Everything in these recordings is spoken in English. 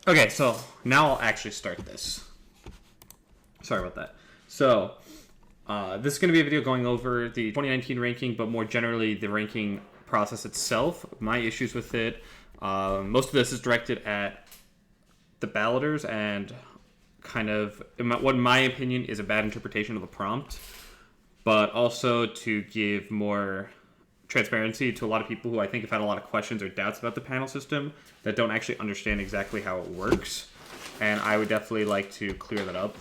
Okay, so now I'll actually start this. Sorry about that. So, this is going to be a video going over the 2019 ranking, but more generally the ranking process itself, my issues with it. Most of this is directed at the balloters and kind of what in my opinion is a bad interpretation of the prompt, but also to give more transparency to a lot of people who I think have had a lot of questions or doubts about the panel system that don't actually understand exactly how it works, and I would definitely like to clear that up.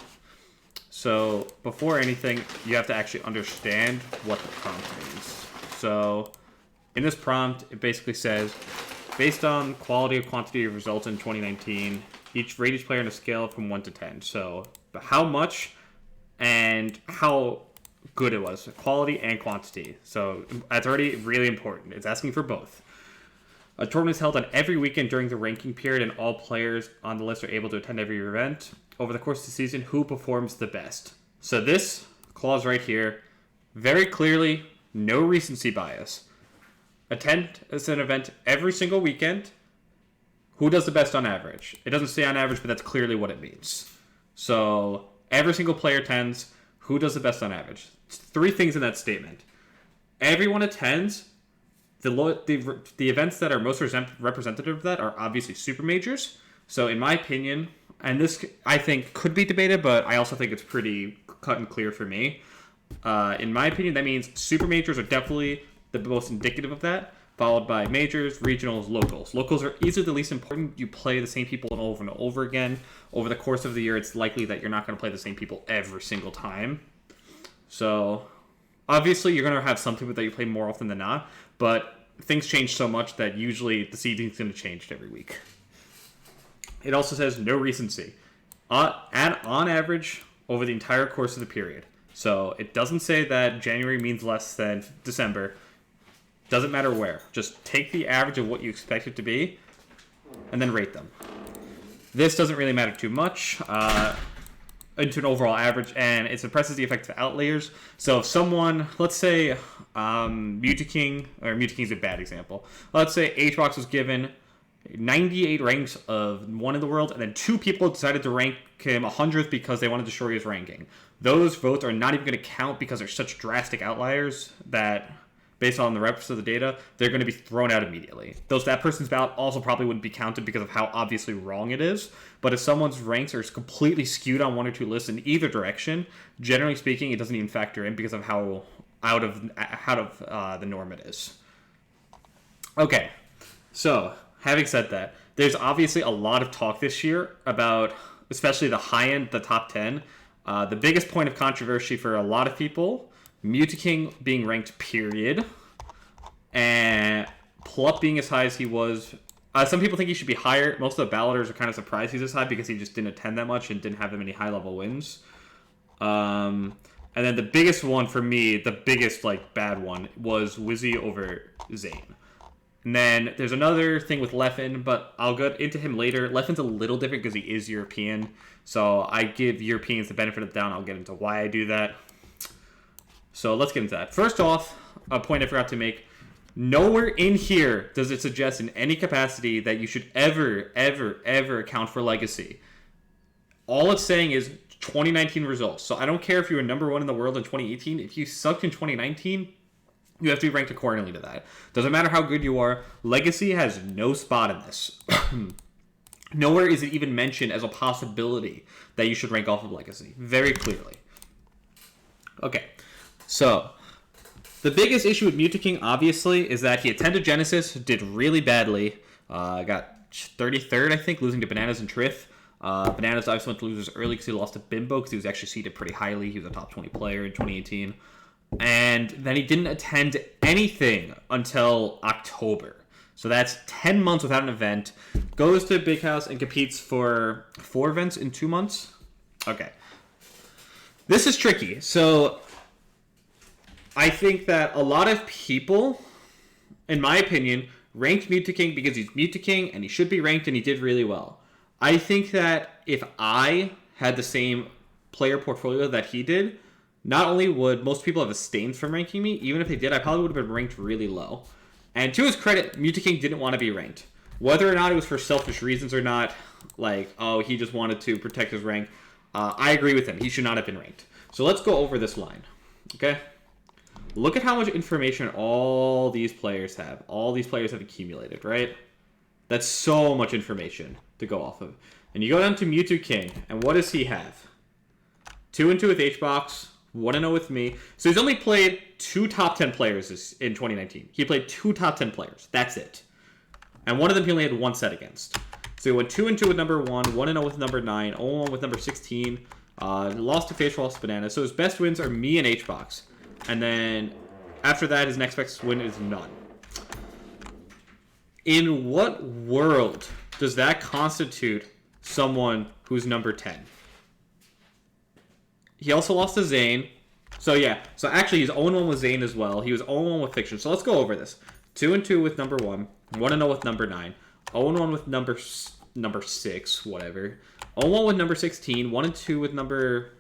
So before anything, you have to actually understand what the prompt means. So in this prompt, it basically says, based on quality or quantity of results in 2019, rate each player on a scale from 1 to 10. So how much and how good it was, quality and quantity. So that's already really important. It's asking for both. A tournament is held on every weekend during the ranking period, and all players on the list are able to attend every event. Over the course of the season, who performs the best? So this clause right here, very clearly, no recency bias. Attend as an event every single weekend. Who does the best on average? It doesn't say on average, but that's clearly what it means. So every single player attends. Who does the best on average? It's 3 things in that statement. Everyone attends. The events that are most representative of that are obviously super majors. So in my opinion, and this I think could be debated, but I also think it's pretty cut and clear for me. In my opinion, that means super majors are definitely the most indicative of that, followed by majors, regionals, locals. Locals are easily the least important. You play the same people over and over again. Over the course of the year, it's likely that you're not going to play the same people every single time. So obviously, you're going to have some people that you play more often than not, but things change so much that usually the seeding is going to change every week. It also says no recency. On average, over the entire course of the period. So it doesn't say that January means less than December. Doesn't matter where. Just take the average of what you expect it to be and then rate them. This doesn't really matter too much into an overall average, and it suppresses the effect of outliers. So if someone, let's say Mutaking is a bad example. Let's say HBox was given 98 ranks of one in the world, and then 2 people decided to rank him 100th because they wanted to destroy his ranking. Those votes are not even going to count because they're such drastic outliers that, based on the rest of the data, they're going to be thrown out immediately. That person's ballot also probably wouldn't be counted because of how obviously wrong it is. But if someone's ranks are completely skewed on 1 or 2 lists in either direction, generally speaking, it doesn't even factor in because of how out of the norm it is. Okay, so having said that, there's obviously a lot of talk this year about, especially the high end, the top 10. The biggest point of controversy for a lot of people, Mutaking being ranked period, and Plup being as high as he was. Some people think he should be higher. Most of the balloters are kind of surprised he's this high because he just didn't attend that much and didn't have that many high-level wins. And then the biggest one for me, the biggest bad one, was Wizzy over Zain. And then there's another thing with Leffen, but I'll get into him later. Leffen's a little different because he is European, so I give Europeans the benefit of the doubt. I'll get into why I do that. So let's get into that. First off, a point I forgot to make. Nowhere in here does it suggest in any capacity that you should ever account for legacy. All it's saying is 2019 results. So I don't care if you were number 1 in the world in 2018. If you sucked in 2019, you have to be ranked accordingly to that. Doesn't matter how good you are. Legacy has no spot in this. Nowhere is it even mentioned as a possibility that you should rank off of legacy. Very clearly. Okay. So, the biggest issue with Mutaking, obviously, is that he attended Genesis, did really badly, got 33rd, I think, losing to Bananas and Triff. Bananas obviously went to losers early because he lost to Bimbo because he was actually seeded pretty highly. He was a top 20 player in 2018. And then he didn't attend anything until October. So that's 10 months without an event. Goes to Big House and competes for 4 events in 2 months. Okay. This is tricky. So I think that a lot of people, in my opinion, ranked Mutaking because he's Mutaking and he should be ranked and he did really well. I think that if I had the same player portfolio that he did, not only would most people have abstained from ranking me, even if they did, I probably would have been ranked really low. And to his credit, Mutaking didn't want to be ranked. Whether or not it was for selfish reasons or not, like, oh, he just wanted to protect his rank, I agree with him. He should not have been ranked. So let's go over this line, okay? Look at how much information all these players have. All these players have accumulated, right? That's so much information to go off of. And you go down to Mewtwo King, and what does he have? 2-2 with HBox, 1-0 with me. So he's only played 2 top 10 players in 2019. He played 2 top 10 players. That's it. And one of them he only had 1 set against. So he went 2-2 with number 1, 1-0 with number 9, 0-1 with number 16, lost to Facial, lost to Banana. So his best wins are me and HBox. And then after that, his next best win is none. In what world does that constitute someone who's number 10? He also lost to Zain. So yeah, so actually he's 0-1 with Zain as well. He was 0-1 with Fiction. So let's go over this. 2-2 with number 1, 1-0 with number 9, 0-1 with number 6, whatever. 0-1 with number 16, 1-2 with number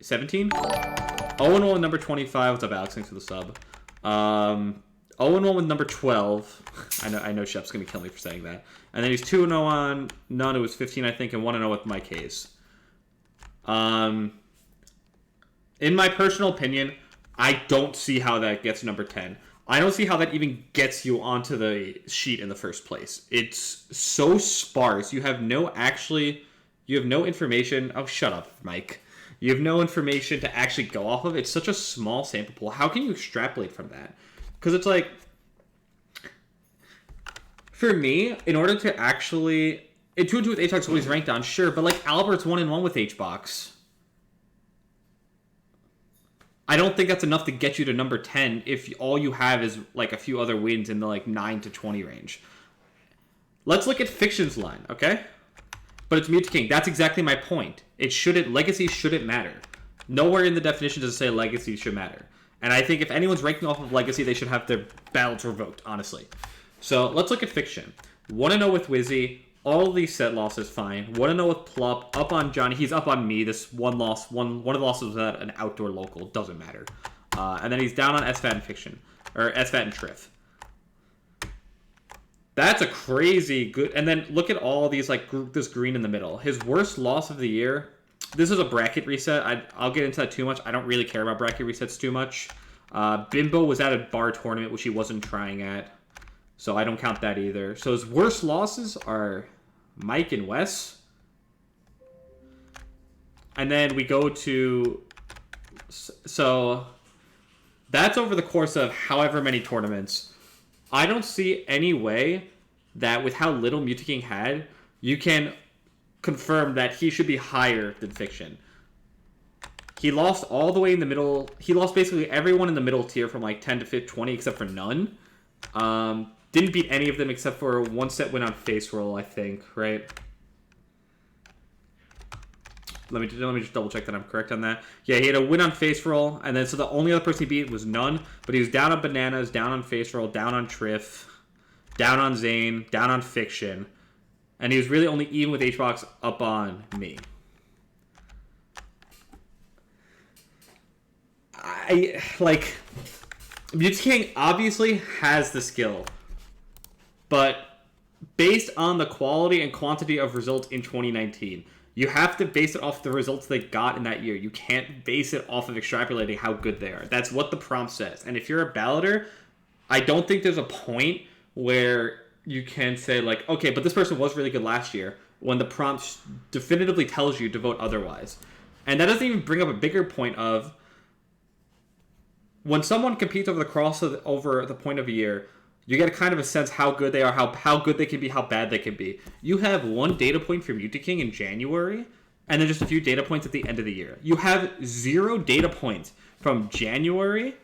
17. 0-1 with number 25. What's up, Alex? Thanks for the sub. 0-1 with number 12. I know Shep's gonna kill me for saying that. And then he's 2-0 on none. It was 15, I think, and 1-0 with Mike Hayes. In my personal opinion, I don't see how that gets number 10. I don't see how that even gets you onto the sheet in the first place. It's so sparse. You have no information. Oh, shut up, Mike. You have no information to actually go off of. It's such a small sample pool. How can you extrapolate from that? Because it's like, for me, in order to actually, 2-2 with HBox always ranked on, sure, but like Albert's 1-1 with HBox. I don't think that's enough to get you to number 10 if all you have is like a few other wins in the like 9 to 20 range. Let's look at Fiction's line, okay? But it's Mewtwo King. That's exactly my point. Legacy shouldn't matter. Nowhere in the definition does it say legacy should matter. And I think if anyone's ranking off of legacy, they should have their ballots revoked, honestly. So let's look at Fiction. 1-0 with Wizzy. All these set losses, fine. 1-0 with Plup. Up on Johnny. He's up on me. This one of the losses was at an outdoor local. Doesn't matter. And then he's down on SFAT and Fiction. Or SFAT and Triff. That's a crazy good... And then look at all these, like, this green in the middle. His worst loss of the year... This is a bracket reset. I'll get into that too much. I don't really care about bracket resets too much. Bimbo was at a bar tournament, which he wasn't trying at. So I don't count that either. So his worst losses are Mike and Wes. And then we go to... So that's over the course of however many tournaments. I don't see any way that with how little Mewtwo King had, you can confirm that he should be higher than Fiction. He lost all the way in the middle. He lost basically everyone in the middle tier from like 10 to 20 except for none. Didn't beat any of them except for one set win on face roll, I think, right? Let me just double check that I'm correct on that. Yeah, he had a win on face roll, and then so the only other person he beat was none, but he was down on Bananas, down on face roll, down on Triff, down on Zain, down on Fiction, and he was really only even with HBox up on me. Mewtwo King obviously has the skill, but based on the quality and quantity of results in 2019, you have to base it off the results they got in that year. You can't base it off of extrapolating how good they are. That's what the prompt says. And if you're a balloter, I don't think there's a point where you can say, like, okay, but this person was really good last year, when the prompt definitively tells you to vote otherwise. And that doesn't even bring up a bigger point of when someone competes over the point of a year, you get a kind of a sense how good they are, how good they can be, how bad they can be. You have one data point for Mewtwo King in January, and then just a few data points at the end of the year. You have 0 data points from January,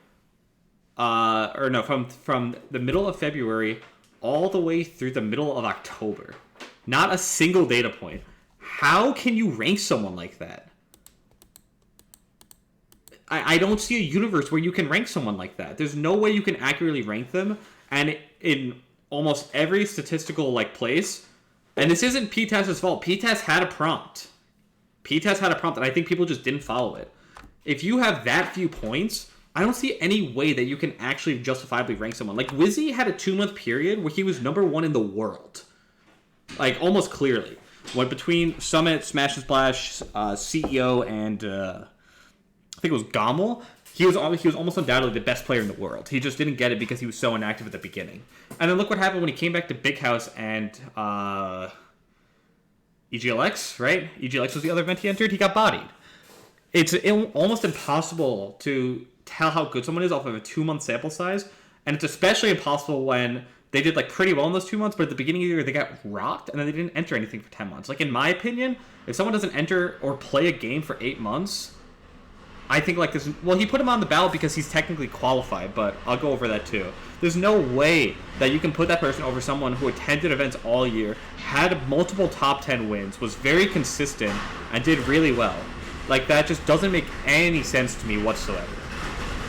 from the middle of February all the way through the middle of October. Not a single data point. How can you rank someone like that? I don't see a universe where you can rank someone like that. There's no way you can accurately rank them. And in almost every statistical place, and this isn't PTAS's fault. PTAS had a prompt. And I think people just didn't follow it. If you have that few points, I don't see any way that you can actually justifiably rank someone. Like, Wizzy had a 2-month period where he was #1 in the world. Like, almost clearly. Went between Summit, Smash and Splash, CEO, and I think it was Gommel. He was almost undoubtedly the best player in the world. He just didn't get it because he was so inactive at the beginning. And then look what happened when he came back to Big House and EGLX, right? EGLX was the other event he entered. He got bodied. It's almost impossible to tell how good someone is off of a 2-month sample size, and it's especially impossible when they did like pretty well in those 2 months, but at the beginning of the year they got rocked and then they didn't enter anything for 10 months. Like, in my opinion, if someone doesn't enter or play a game for 8 months, I think like this. Well, he put him on the ballot because he's technically qualified, but I'll go over that too. There's no way that you can put that person over someone who attended events all year, had multiple top 10 wins, was very consistent, and did really well. Like, that just doesn't make any sense to me whatsoever.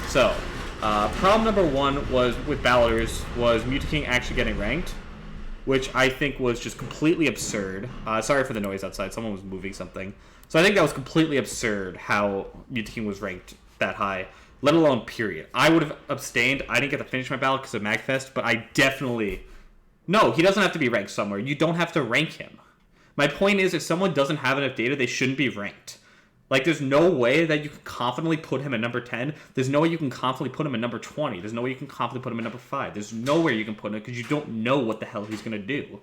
So, problem number 1 was with balloters was Mutaking actually getting ranked, which I think was just completely absurd. Sorry for the noise outside. Someone was moving something. So I think that was completely absurd how Mutaking was ranked that high, let alone period. I would have abstained. I didn't get to finish my ballot because of MagFest, but I definitely... No, he doesn't have to be ranked somewhere. You don't have to rank him. My point is, if someone doesn't have enough data, they shouldn't be ranked. Like, there's no way that you can confidently put him at number 10. There's no way you can confidently put him at number 20. There's no way you can confidently put him at number 5. There's nowhere you can put him because you don't know what the hell he's going to do.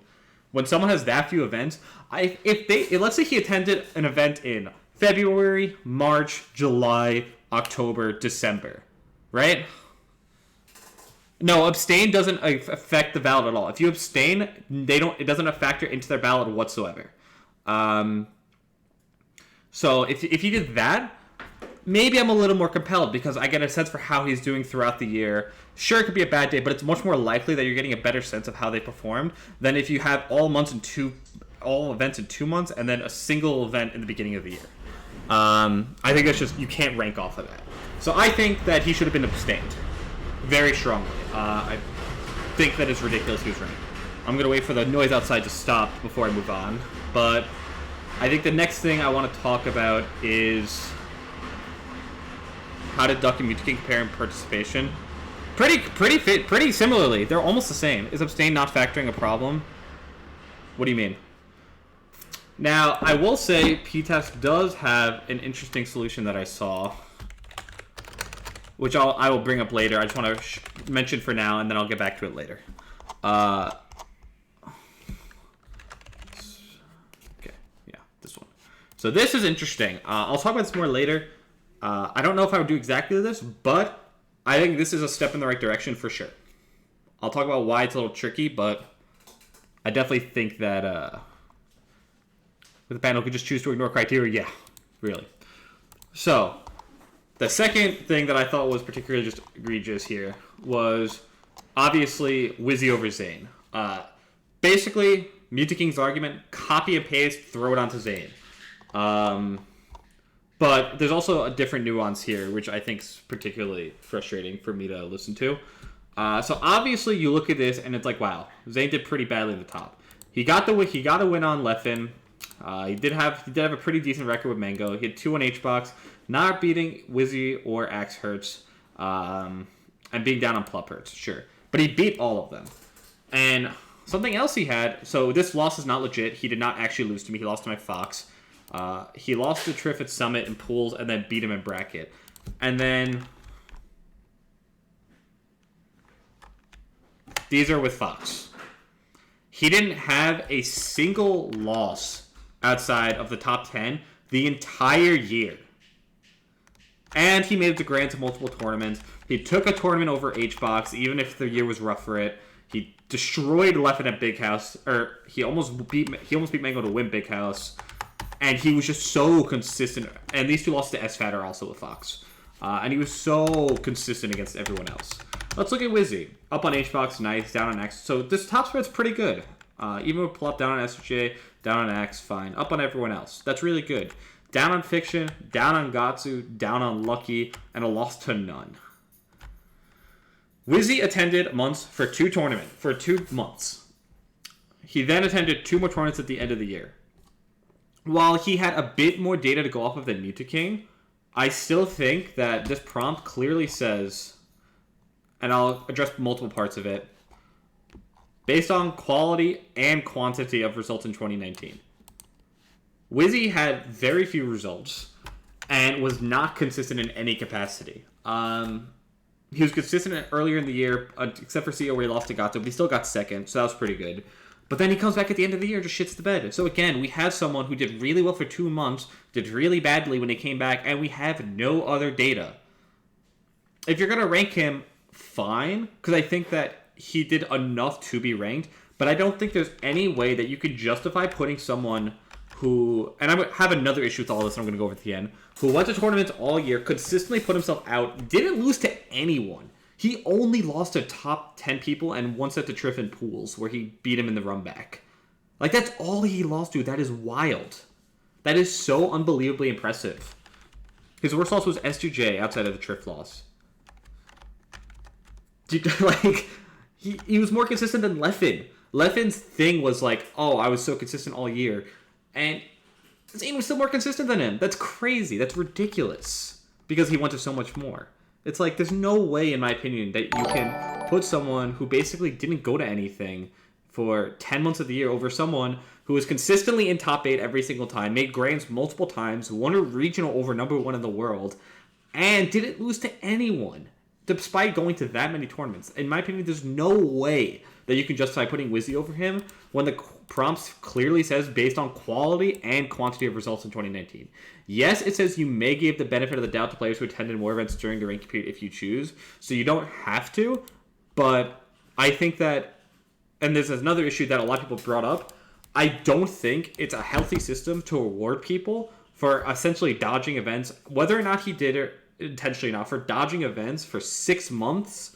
When someone has that few events, let's say he attended an event in February, March, July, October, December, right? No, abstain doesn't affect the ballot at all. If you abstain, it doesn't factor into their ballot whatsoever. So if he did that, maybe I'm a little more compelled because I get a sense for how he's doing throughout the year. Sure, it could be a bad day, but it's much more likely that you're getting a better sense of how they performed than if you have all events in 2 months and then a single event in the beginning of the year. I think that's just, you can't rank off of that. So I think that he should have been abstained very strongly. I think that it's ridiculous he was ranked. I'm going to wait for the noise outside to stop before I move on, but I think the next thing I want to talk about is how did Duck and Mutaking compare in participation? Pretty similarly. They're almost the same. Is abstain not factoring a problem? What do you mean? Now, I will say P-Test does have an interesting solution that I saw, which I will bring up later. I just want to mention for now, and then I'll get back to it later. Okay, yeah, this one. So this is interesting. I'll talk about this more later. I don't know if I would do exactly this, but I think this is a step in the right direction for sure. I'll talk about why it's a little tricky, but I definitely think that the panel could just choose to ignore criteria. Yeah, really. So, the second thing that I thought was particularly just egregious here was obviously Wizzy over Zain. Basically, Mutaking's argument, copy and paste, throw it onto Zain. But there's also a different nuance here, which I think is particularly frustrating for me to listen to. So obviously, you look at this and it's like, wow, Zain did pretty badly at the top. He got a win on Leffen. He did have a pretty decent record with Mango. He had 2 on HBox, not beating Wizzy or Axe Hurts, and being down on Plup Hurts, sure. But he beat all of them. And something else he had, so this loss is not legit. He did not actually lose to me. He lost to my Fox. He lost to Triff at Summit in pools and then beat him in bracket. And then these are with Fox. He didn't have a single loss outside of the top 10 the entire year. And he made it to Grands in multiple tournaments. He took a tournament over HBox, even if the year was rough for it. He destroyed Leffen at Big House, or he almost beat Mango to win Big House. And he was just so consistent. And these 2 losses to SFAT are also with Fox. And he was so consistent against everyone else. Let's look at Wizzy. Up on HBox, nice. Down on X. So this top spread's pretty good. Even with Plup, down on SJ, down on X, fine. Up on everyone else. That's really good. Down on Fiction, down on Gatsu, down on Lucky, and a loss to none. Wizzy attended for 2 months. He then attended 2 more tournaments at the end of the year. While he had a bit more data to go off of than Mutaking, I still think that this prompt clearly says, and I'll address multiple parts of it, based on quality and quantity of results in 2019. Wizzy had very few results and was not consistent in any capacity. He was consistent earlier in the year, except for CO where he lost to Gato, but he still got second, so that was pretty good. But then he comes back at the end of the year and just shits the bed. So again, we have someone who did really well for 2 months, did really badly when he came back, and we have no other data. If you're going to rank him, fine, because I think that he did enough to be ranked, but I don't think there's any way that you could justify putting someone who, and I have another issue with all this, and I'm going to go over at the end, who went to tournaments all year, consistently put himself out, didn't lose to anyone. He only lost to top 10 people and one set to Triffin Pools, where he beat him in the run back. Like, that's all he lost to. That is wild. That is so unbelievably impressive. His worst loss was S2J outside of the Triff loss. Like, he was more consistent than Leffen. Leffen's thing was like, oh, I was so consistent all year. And Zain was still more consistent than him. That's crazy. That's ridiculous. Because he went to so much more. It's like, there's no way, in my opinion, that you can put someone who basically didn't go to anything for 10 months of the year over someone who was consistently in top 8 every single time, made grands multiple times, won a regional over number 1 in the world, and didn't lose to anyone, despite going to that many tournaments. In my opinion, there's no way that you can justify putting Wizzy over him when the prompts clearly says based on quality and quantity of results in 2019. Yes, it says you may give the benefit of the doubt to players who attended more events during the ranking period if you choose, so you don't have to, but I think that, and there's another issue that a lot of people brought up, I don't think it's a healthy system to reward people for essentially dodging events, whether or not he did it intentionally or not, for dodging events for 6 months,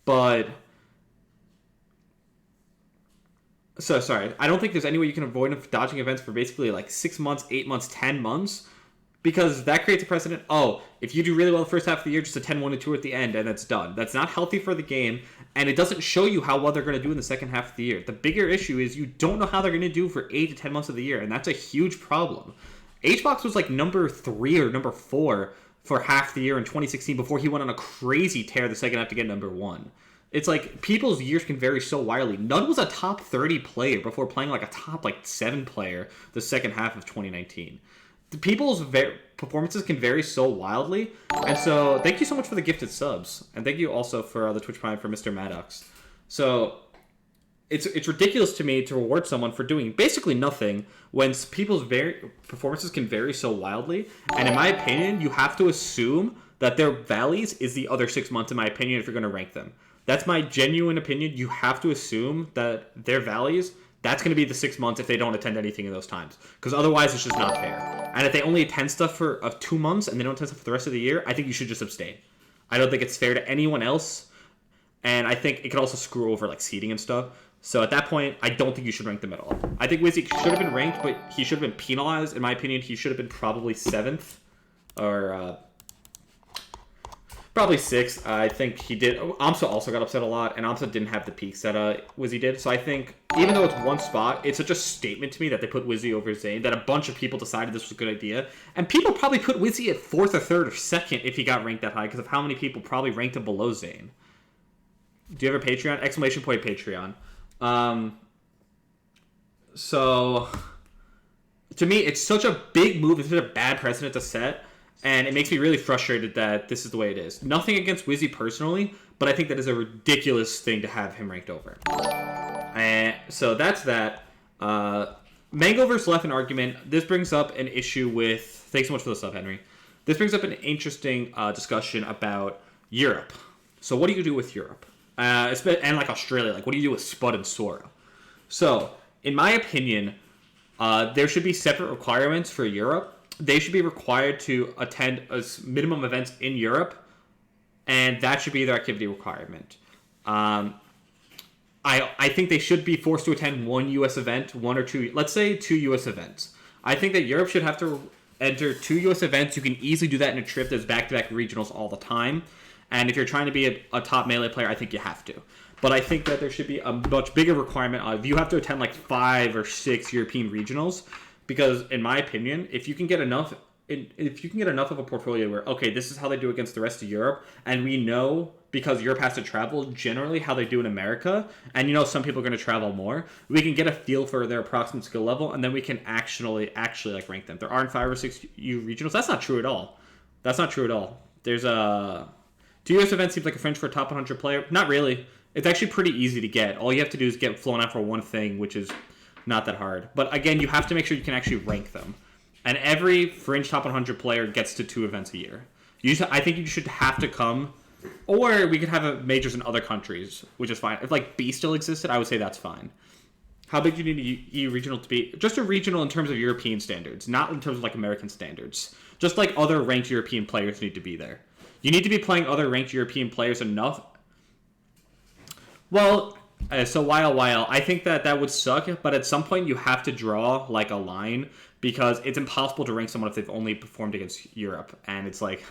but... So, sorry, I don't think there's any way you can avoid him dodging events for basically like 6 months, 8 months, 10 months, because that creates a precedent. Oh, if you do really well the first half of the year, just attend 1 and 2 at the end, and it's done. That's not healthy for the game, and it doesn't show you how well they're going to do in the second half of the year. The bigger issue is you don't know how they're going to do for 8 to 10 months of the year, and that's a huge problem. HBox was like number 3 or number 4 for half the year in 2016 before he went on a crazy tear the second half to get number 1. It's like, people's years can vary so wildly. Nunn was a top 30 player before playing like a top 7 player the second half of 2019. The people's performances can vary so wildly. And so, thank you so much for the gifted subs. And thank you also for the Twitch Prime for Mr. Maddox. So, it's ridiculous to me to reward someone for doing basically nothing when people's performances can vary so wildly. And in my opinion, you have to assume that their valleys is the other 6 months, in my opinion, if you're going to rank them. That's my genuine opinion. You have to assume that their valleys, that's going to be the 6 months if they don't attend anything in those times. Because otherwise, it's just not fair. And if they only attend stuff for 2 months and they don't attend stuff for the rest of the year, I think you should just abstain. I don't think it's fair to anyone else. And I think it could also screw over like seeding and stuff. So at that point, I don't think you should rank them at all. I think Wizzy should have been ranked, but he should have been penalized. In my opinion, he should have been probably 7th. Or... probably 6th. I think he did. Amsa also got upset a lot, and Amsa didn't have the peaks that Wizzy did. So I think, even though it's one spot, it's such a statement to me that they put Wizzy over Zain, that a bunch of people decided this was a good idea. And people probably put Wizzy at 4th or 3rd or 2nd if he got ranked that high, because of how many people probably ranked him below Zain. Do you have a Patreon? Exclamation point Patreon. So, to me, it's such a big move. It's such a bad precedent to set. And it makes me really frustrated that this is the way it is. Nothing against Wizzy personally, but I think that is a ridiculous thing to have him ranked over. And so that's that. Mango versus Leffen argument. This brings up an issue with... Thanks so much for the sub, Henry. This brings up an interesting discussion about Europe. So what do you do with Europe? And like Australia. Like, what do you do with Spud and Sora? So, in my opinion, there should be separate requirements for Europe. They should be required to attend minimum events in Europe, and that should be their activity requirement. I think they should be forced to attend one U.S. event, 1 or 2, let's say 2 U.S. events. I think that Europe should have to enter 2 U.S. events. You can easily do that in a trip. There's back-to-back regionals all the time, and if you're trying to be a top Melee player, I think you have to. But I think that there should be a much bigger requirement of you have to attend like 5 or 6 European regionals. Because, in my opinion, if you can get enough if you can get enough of a portfolio where, okay, this is how they do against the rest of Europe, and we know because Europe has to travel generally how they do in America, and you know some people are going to travel more, we can get a feel for their approximate skill level, and then we can actually like rank them. There aren't 5 or 6 U regionals. That's not true at all. That's not true at all. There's a 2 US event seems like a fringe for a top 100 player. Not really. It's actually pretty easy to get. All you have to do is get flown out for one thing, which is not that hard. But again, you have to make sure you can actually rank them. And every fringe top 100 player gets to 2 events a year. I think you should have to come, or we could have majors in other countries, which is fine. If like B still existed, I would say that's fine. How big do you need a EU regional to be? Just a regional in terms of European standards, not in terms of like American standards. Just like other ranked European players need to be there. You need to be playing other ranked European players enough. Well, so while I think that would suck, but at some point you have to draw like a line, because it's impossible to rank someone if they've only performed against Europe, and it's like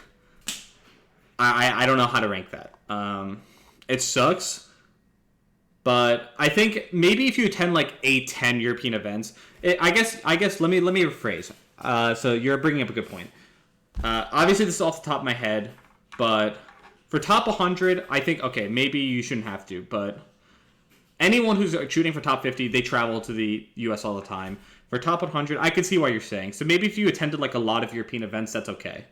I don't know how to rank that. It sucks, but I think maybe if you attend like 10 European events, I guess let me rephrase. So you're bringing up a good point. Obviously this is off the top of my head, but for top 100, I think okay, maybe you shouldn't have to, but anyone who's shooting for top 50, they travel to the US all the time. For top 100, I can see why you're saying. So maybe if you attended like a lot of European events, that's okay.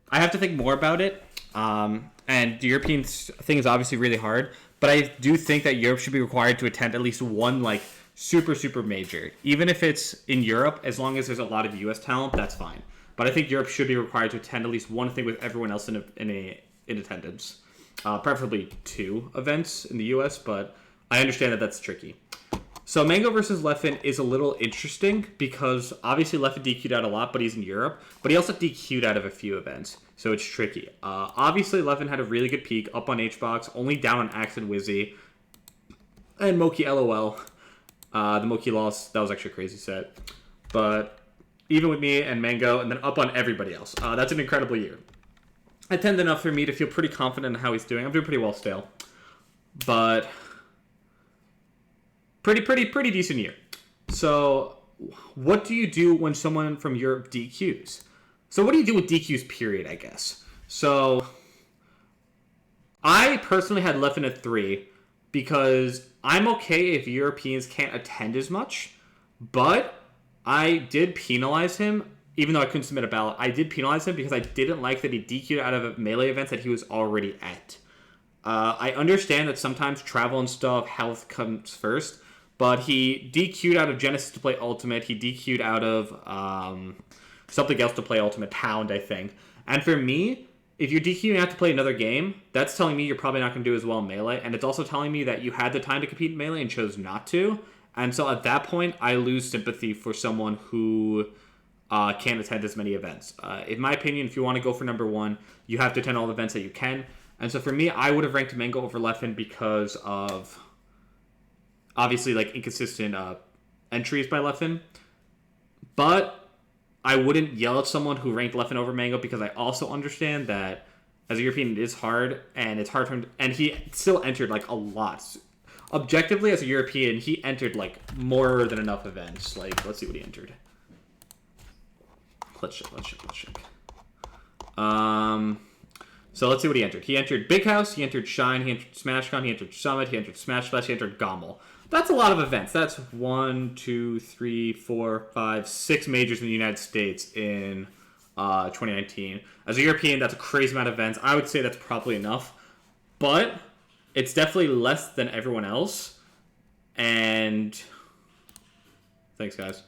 I have to think more about it. And the European thing is obviously really hard, but I do think that Europe should be required to attend at least one like super major. Even if it's in Europe, as long as there's a lot of US talent, that's fine. But I think Europe should be required to attend at least one thing with everyone else in attendance. Preferably 2 events in the US, but I understand that that's tricky. So Mango versus Leffen is a little interesting because obviously Leffen DQ'd out a lot, but he's in Europe. But he also DQ'd out of a few events, so it's tricky. Obviously Leffen had a really good peak, up on HBox, only down on Axe and Wizzy. And Moki LOL. The Moki loss, that was actually a crazy set. But even with me and Mango, and then up on everybody else. That's an incredible year. Attend enough for me to feel pretty confident in how he's doing. I'm doing pretty well still. But pretty decent year. So what do you do when someone from Europe DQs? So what do you do with DQs, period, I guess? So I personally had Leffen at 3 because I'm okay if Europeans can't attend as much, but I did penalize him. Even though I couldn't submit a ballot, I did penalize him because I didn't like that he DQ'd out of melee events that he was already at. I understand that sometimes travel and stuff, health comes first, but he DQ'd out of Genesis to play Ultimate. He DQ'd out of something else to play Ultimate, Pound, I think. And for me, if you're DQing out to play another game, that's telling me you're probably not going to do as well in melee, and it's also telling me that you had the time to compete in melee and chose not to. And so at that point, I lose sympathy for someone who can't attend as many events. In my opinion, if you want to go for number 1, you have to attend all the events that you can. And so for me, I would have ranked Mango over Leffen because of obviously like inconsistent entries by Leffen. But I wouldn't yell at someone who ranked Leffen over Mango because I also understand that as a European, it is hard, and it's hard for him. And he still entered like a lot. Objectively, as a European, he entered like more than enough events. Like, let's see what he entered. Let's check. So let's see what he entered. He entered Big House, he entered Shine, he entered SmashCon, he entered Summit, he entered Smash Fest, he entered Gommel. That's a lot of events. That's 1, 2, 3, 4, 5, 6 majors in the United States in 2019. As a European, that's a crazy amount of events. I would say that's probably enough. But it's definitely less than everyone else. And thanks, guys.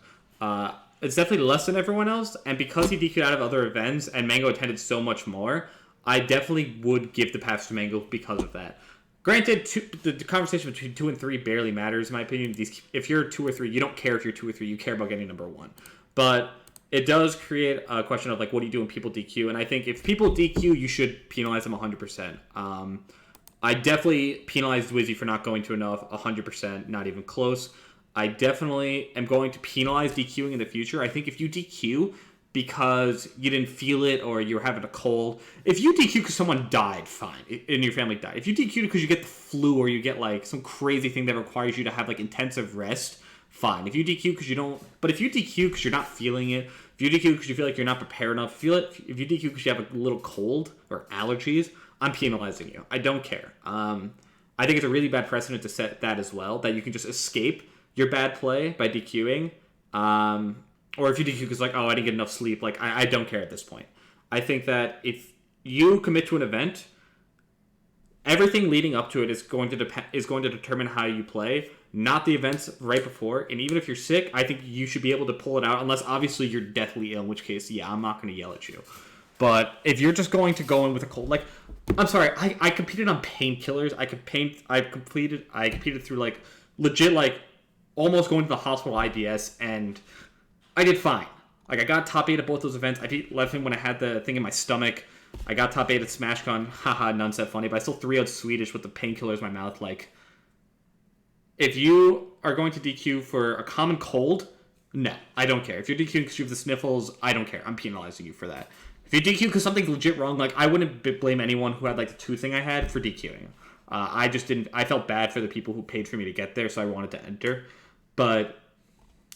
It's definitely less than everyone else, and because he DQ'd out of other events and Mango attended so much more, I definitely would give the pass to Mango because of that. Granted, the conversation between 2 and 3 barely matters, in my opinion. If you're 2 or 3, you don't care if you're 2 or 3, you care about getting number 1. But it does create a question of, like, what do you do when people DQ? And I think if people DQ, you should penalize them 100%. I definitely penalized Wizzy for not going to enough, 100%, not even close. I definitely am going to penalize DQing in the future. I think if you DQ because you didn't feel it or you were having a cold, if you DQ because someone died, fine, and your family died. If you DQ because you get the flu or you get like some crazy thing that requires you to have like intensive rest, fine. If you DQ because you don't, but if you DQ because you're not feeling it, if you DQ because you feel like you're not prepared enough, if you DQ because you have a little cold or allergies, I'm penalizing you. I don't care. I think it's a really bad precedent to set that as well, that you can just escape your bad play by DQing. Or if you DQ because like, oh, I didn't get enough sleep, like I don't care at this point. I think that if you commit to an event, everything leading up to it is going to determine how you play, not the events right before. And even if you're sick, I think you should be able to pull it out, unless obviously you're deathly ill, in which case, yeah, I'm not going to yell at you. But if you're just going to go in with a cold, like, I'm sorry, I competed on painkillers. I competed through like legit like almost going to the hospital IBS, and I did fine. Like, I got top 8 at both those events. I beat Levin when I had the thing in my stomach. I got top 8 at SmashCon. Haha, none said funny. But I still 3-0'd Swedish with the painkillers in my mouth. Like, if you are going to DQ for a common cold, no, I don't care. If you're DQing because you have the sniffles, I don't care. I'm penalizing you for that. If you DQ because something's legit wrong, like, I wouldn't blame anyone who had, like, the 2 thing I had for DQing. I just didn't... I felt bad for the people who paid for me to get there, so I wanted to enter. But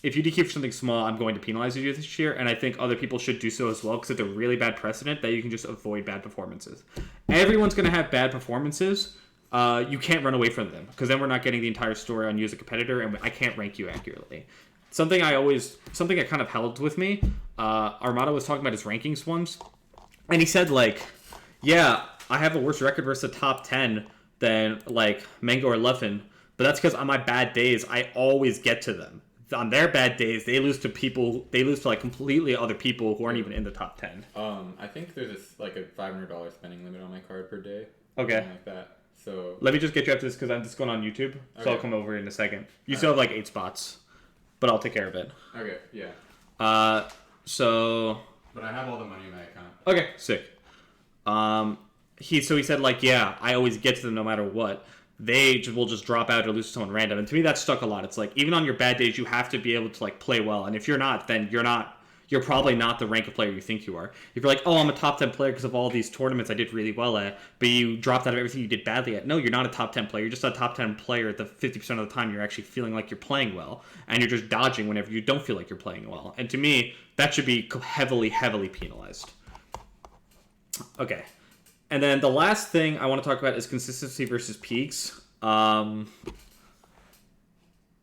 if you DQ for something small, I'm going to penalize you this year, and I think other people should do so as well, because it's a really bad precedent that you can just avoid bad performances. Everyone's going to have bad performances. You can't run away from them, because then we're not getting the entire story on you as a competitor, and I can't rank you accurately. Something that kind of held with me, Armada was talking about his rankings once, and he said, like, yeah, I have a worse record versus the top 10 than, like, Mango or Leffen, but that's because on my bad days, I always get to them. On their bad days, they lose to like completely other people who aren't even in the top 10. I think there's a $500 spending limit on my card per day. Okay. Something like that. So let me just get you up to this because I'm just going on YouTube. So okay. I'll come over in a second. You still have like 8 spots, but I'll take care of it. Okay, yeah. But I have all the money in my account. Okay, sick. He said like, yeah, I always get to them no matter what. They will just drop out or lose to someone random. And to me, that stuck a lot. It's like, even on your bad days, you have to be able to, like, play well. And if you're not, then you're probably not the rank of player you think you are. If you're like, oh, I'm a top 10 player because of all these tournaments I did really well at, but you dropped out of everything you did badly at. No, you're not a top 10 player. You're just a top 10 player the 50% of the time you're actually feeling like you're playing well. And you're just dodging whenever you don't feel like you're playing well. And to me, that should be heavily, heavily penalized. Okay. And then the last thing I want to talk about is consistency versus peaks. And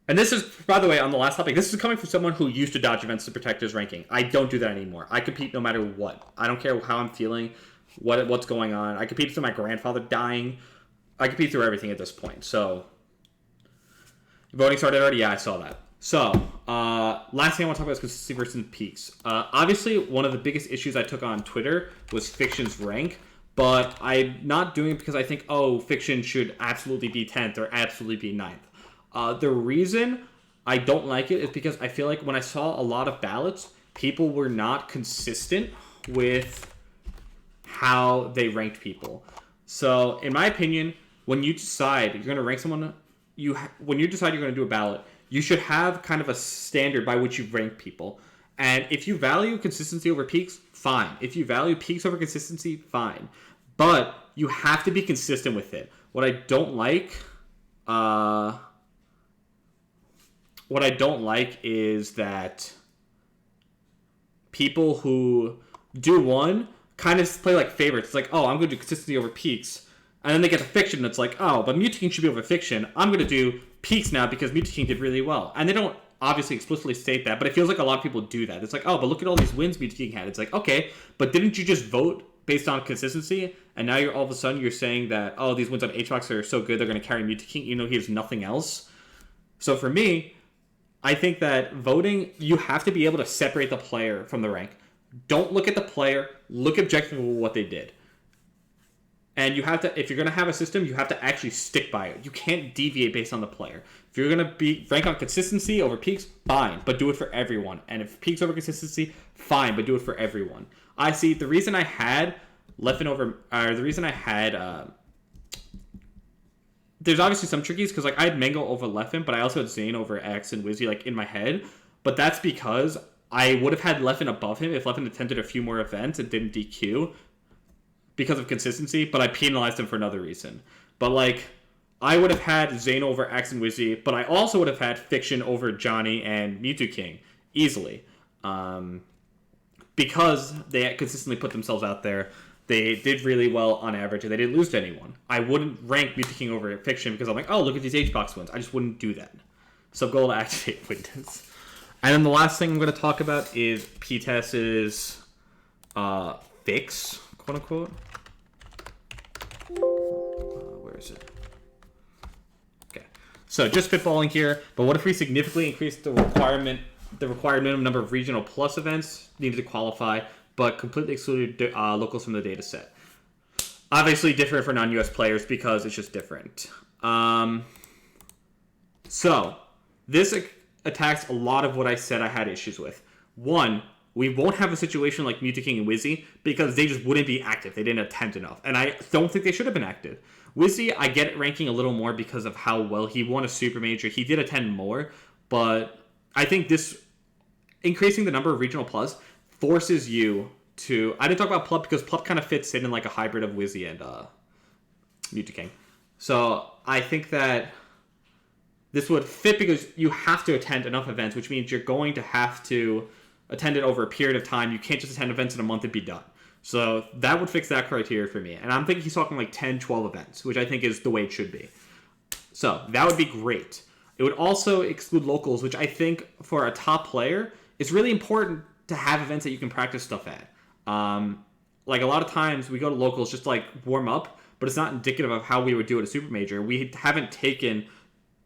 this is, by the way, on the last topic, this is coming from someone who used to dodge events to protect his ranking. I don't do that anymore. I compete no matter what. I don't care how I'm feeling, what's going on. I compete through my grandfather dying. I compete through everything at this point. So, voting started already? Yeah, I saw that. So, last thing I want to talk about is consistency versus peaks. Obviously, one of the biggest issues I took on Twitter was Fiction's rank. But I'm not doing it because I think, oh, Fiction should absolutely be 10th or absolutely be 9th. The reason I don't like it is because I feel like when I saw a lot of ballots, people were not consistent with how they ranked people. So, in my opinion, when you decide you're going to rank someone, when you decide you're going to do a ballot, you should have kind of a standard by which you rank people. And if you value consistency over peaks, fine. If you value peaks over consistency, fine. But you have to be consistent with it. What I don't like is that people who do one kind of play like favorites. It's like, oh, I'm going to do consistency over peaks. And then they get to Fiction, and it's like, oh, but Mutaking should be over Fiction. I'm going to do peaks now because Mutaking did really well. And they don't obviously explicitly state that, but it feels like a lot of people do that. It's like, oh, but look at all these wins Mutaking had. It's like, okay, but didn't you just vote based on consistency? And now all of a sudden you're saying that, oh, these wins on HBox are so good they're going to carry Mutaking, even though he has nothing else. So for me, I think that voting, you have to be able to separate the player from the rank. Don't look at the player, look objectively at what they did. And you have to, if you're going to have a system, you have to actually stick by it. You can't deviate based on the player. If you're going to be rank on consistency over peaks, fine, but do it for everyone. And if peaks over consistency, fine, but do it for everyone. I see the reason I had Leffen over, or the reason I had, there's obviously some trickies because like I had Mango over Leffen, but I also had Zain over X and Wizzy like in my head. But that's because I would have had Leffen above him if Leffen attended a few more events and didn't DQ because of consistency, but I penalized him for another reason. But like, I would have had Zain over Axe and Wizzy, but I also would have had Fiction over Johnny and Mewtwo King easily. Because they consistently put themselves out there. They did really well on average, and they didn't lose to anyone. I wouldn't rank Mewtwo King over Fiction because I'm like, oh, look at these H-Box wins. I just wouldn't do that. So goal to activate wins. And then the last thing I'm going to talk about is PTAS's fix, quote unquote. Where is it? Okay. So just spitballing here, but what if we significantly increase the required minimum number of regional plus events needed to qualify, but completely excluded locals from the data set? Obviously different for non-US players because it's just different. So this attacks a lot of what I said I had issues with. One, we won't have a situation like Mewtwo King and Wizzy because they just wouldn't be active. They didn't attempt enough. And I don't think they should have been active. Wizzy, I get it ranking a little more because of how well he won a Super Major. He did attend more, but I think this increasing the number of regional plus forces you to... I didn't talk about Plup because Plup kind of fits in like a hybrid of Wizzy and Mewtwo King. So I think that this would fit because you have to attend enough events, which means you're going to have to attend it over a period of time. You can't just attend events in a month and be done. So that would fix that criteria for me. And I'm thinking he's talking like 10, 12 events, which I think is the way it should be. So that would be great. It would also exclude locals, which I think for a top player, it's really important to have events that you can practice stuff at. Like a lot of times we go to locals just to like warm up, but it's not indicative of how we would do at a super major. We haven't taken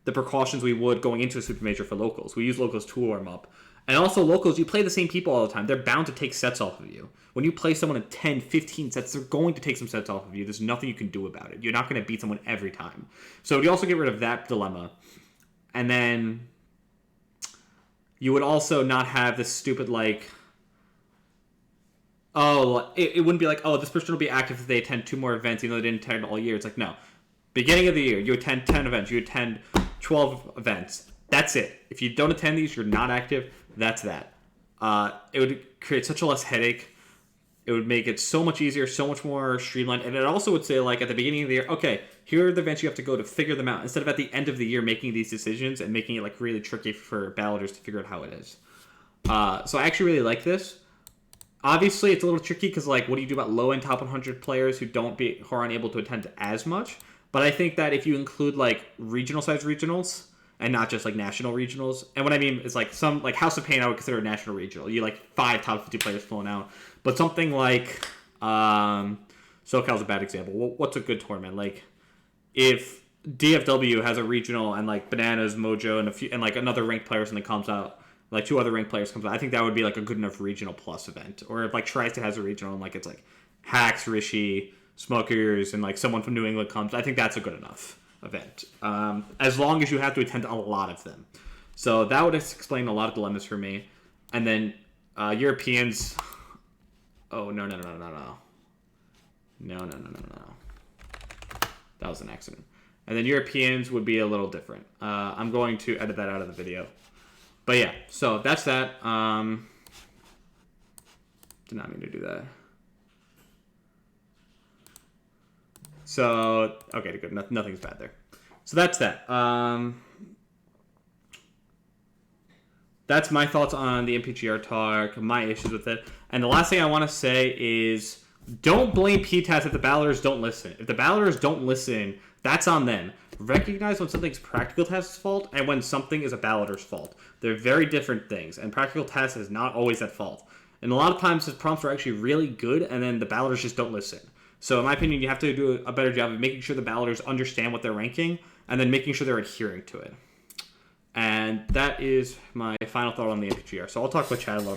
the precautions we would going into a super major for locals. We use locals to warm up. And also locals, you play the same people all the time. They're bound to take sets off of you. When you play someone in 10, 15 sets, they're going to take some sets off of you. There's nothing you can do about it. You're not going to beat someone every time. So you also get rid of that dilemma. And then you would also not have this stupid, like, oh, it wouldn't be like, oh, this person will be active if they attend 2 more events, even though they didn't attend all year. It's like, no. Beginning of the year, you attend 10 events. You attend 12 events. That's it. If you don't attend these, you're not active. That's that. It would create such a less headache. It would make it so much easier, so much more streamlined. And it also would say, like, at the beginning of the year, okay, here are the events you have to go to figure them out. Instead of at the end of the year making these decisions and making it, like, really tricky for balloters to figure out how it is. So I actually really like this. Obviously, it's a little tricky because, like, what do you do about low-end top 100 players who are unable to attend as much? But I think that if you include, like, regional-sized regionals and not just, like, national regionals, and what I mean is, like, some, like, House of Pain I would consider a national regional. You, like, 5 top 50 players flown out. But something like SoCal's a bad example. What's a good tournament? Like, if DFW has a regional and, like, Bananas, Mojo, and a few, and, like, another ranked player something comes out, like 2 other ranked players comes out, I think that would be, like, a good enough regional plus event. Or if, like, Tri-State has a regional and, like, it's, like, Hacks, Rishi, Smokers, and, like, someone from New England comes, I think that's a good enough event. As long as you have to attend a lot of them. So that would explain a lot of dilemmas for me. And then Europeans... Oh, no. No. That was an accident. And then Europeans would be a little different. I'm going to edit that out of the video. But yeah, so that's that. Did not mean to do that. So, okay, good. Nothing's bad there. So that's that. That's my thoughts on the MPGR talk, my issues with it. And the last thing I want to say is don't blame PTAS if the balloters don't listen. If the balloters don't listen, that's on them. Recognize when something's practical test's fault and when something is a balloter's fault. They're very different things, and practical test is not always at fault. And a lot of times his prompts are actually really good, and then the balloters just don't listen. So in my opinion, you have to do a better job of making sure the balloters understand what they're ranking, and then making sure they're adhering to it. And that is my final thought on the MPGR. So I'll talk with Chad a little